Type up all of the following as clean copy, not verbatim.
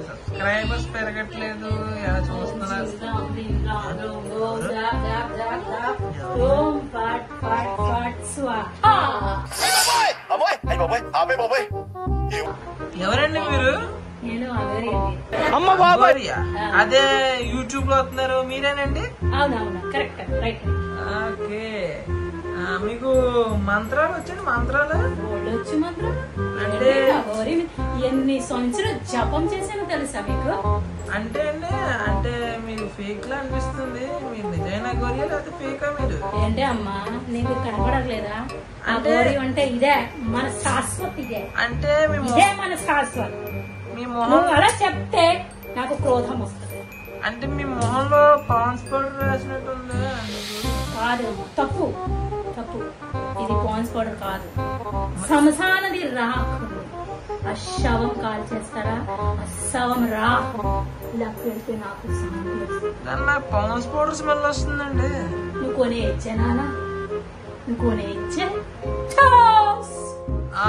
Subscribers పెరగట్లేదు, ఎలా చూస్తున్నారు? ఎవరండి మీరు? అమ్మ బాబాయ్, అదే యూట్యూబ్ లో వస్తున్నారు మీరేనండి? అవునవును, కరెక్ట్, రైట్. ఓకే, మీకు మంత్రాలు వచ్చండి? మంత్రాలు వచ్చు. మంత్రం అంటే ఎన్ని సంవత్సరాలు జపం చేసానో తెలుసా మీకు? అంటే అండి, అంటే మీరు ఫేక్ లా అనిపిస్తుంది. మీరు నిజమైన గోరియా లేకపోతే ఫేకా మీరు? ఏంటి అమ్మా, నీకు కనపడట్లేదా? గోరి అంటే ఇదే మన శాశ్వత, ఇదే అంటే ఇదే మన శాశ్వత. మీ మొహం నువ్వు అలా చెప్తే నాకు క్రోధం వస్తుంది. అంటే మీ మొహంలో పాన్స్ పౌడర్ రాసినట్టుంది. కాదు, తప్పు తప్పు. ఇది పాన్స్ పౌడర్ కాదు, శ్మశానది రాకు. ఆ శవం కాల్ చేస్తారా, ఆ శవం రాకు ఇలా పెడితే నాకు శాంతి వస్తుంది. నాకు పాన్స్ పౌడర్ స్మెల్ వస్తుందండి. నువ్వు కొనే ఇచ్చానా? నువ్వు కొనే ఇచ్చే.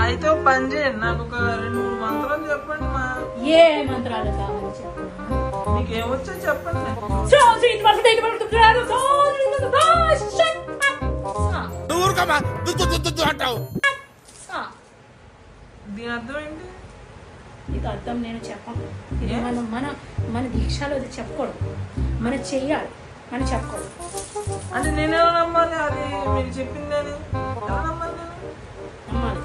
అయితే ఒక పని చేయండి, నాకు ఒక 2-3 మంత్రాలు చెప్పండి. మా ఏ మంత్రాలు కావాలి చెప్పు. మీకు ఏమొచ్చో చెప్పండి. దీని అర్థం ఏంటి? ఇది అర్థం నేను చెప్పను. ఇది మన దీక్షలో ఇది చెప్పకూడదు, మనం చెయ్యాలి, మనం చెప్పకూడదు. అంటే నేను ఎలా నమ్మాలి? అది మీరు చెప్పింది అని ఎలా నమ్మాలి? నమ్మాలి.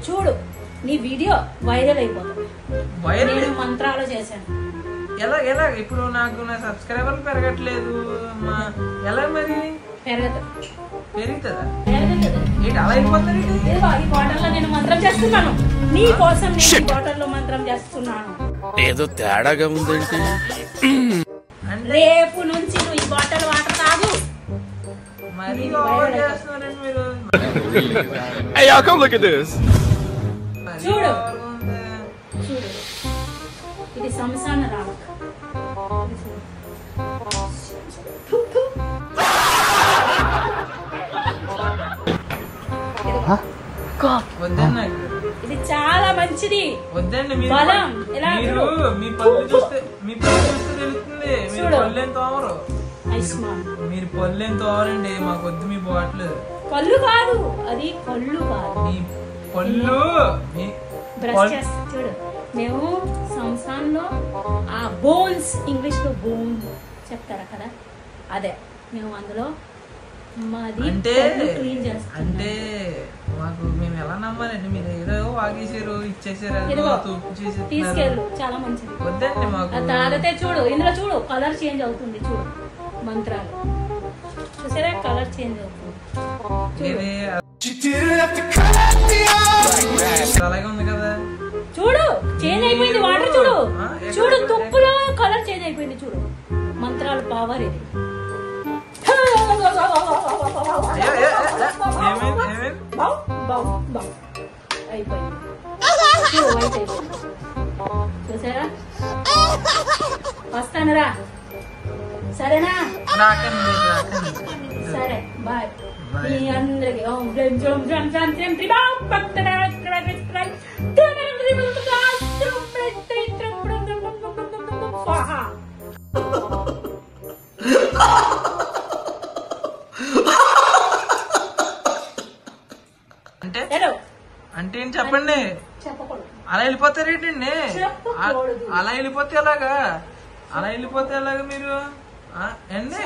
చూడు, నీ వీడియో వైరల్ అయిపోతుంది. నేను మంత్రాలు చేశాను. ఎలా ఎలా ఇప్పుడు నాకు నా సబ్స్క్రైబర్లు పెరగట్లేదు, ఎలా మరి? పెరుగుతుందా? ఏంటి అలా అయిపోతుంది? ఈ బాటల్లో నేను మంత్రం చేస్తున్నాను, నీ కోసం నేను ఈ బాటల్లో మంత్రం చేస్తున్నాను. ఏదో తేడాగా ఉందంటే రేపు నుంచి నువ్వు ఈ బాటల్ వాటర్ తాగు. మరి మీరు చూడు చూడు, ఇది శ్మశాన రావక. ఇది చాలా మంచిది. వద్దండి, బలం. ఇలా మీ పళ్ళు చూస్తే తెలుస్తుంది. మీరు పళ్ళు ఎంత ఓవరు, మీరు పళ్ళు ఎంత ఓవరండి. మాకు వద్దు మీ బాటిల్. పళ్ళు కాదు, అది కళ్ళు కాదు, మీ పళ్ళు. బ్రష్ చేస్తా చూడు. మేము సంసారంలో ఆ బోన్స్, ఇంగ్లీష్ లో బోన్ చెప్తారా కదా, అదే మేము అందులో మాది క్లీన్ చేస్తాం. అంటే మాకు మేము ఎలా నమ్మాలండి? మీరు ఏదో వాగేసారు, ఇచ్చేసారు, తీసుకెళ్ళు. చాలా మంచిది. వద్దండి మాకు. తాగితే చూడు, ఇందులో చూడు కలర్ చేంజ్ అవుతుంది. చూడు మంత్రాలు చూసారా, కలర్ చేంజ్ అవుతుంది. అలాగే ఉంది కదా, చూడు చేంజ్ అయిపోయింది. వాటర్ చూడు, చూడు తుప్పులో కలర్ చేంజ్ అయిపోయింది. చూడు మంత్రాలు పవర్ ఇది. అయిపోయింది, చూసారా? వస్తానురా, సరేనా? సరే, బాయ్. మీ అందరికి అంటే ఏం చెప్పండి? అలా వెళ్ళిపోతారేంటండి? అలా వెళ్ళిపోతే ఎలాగా? అలా వెళ్ళిపోతే ఎలాగా మీరు? అండి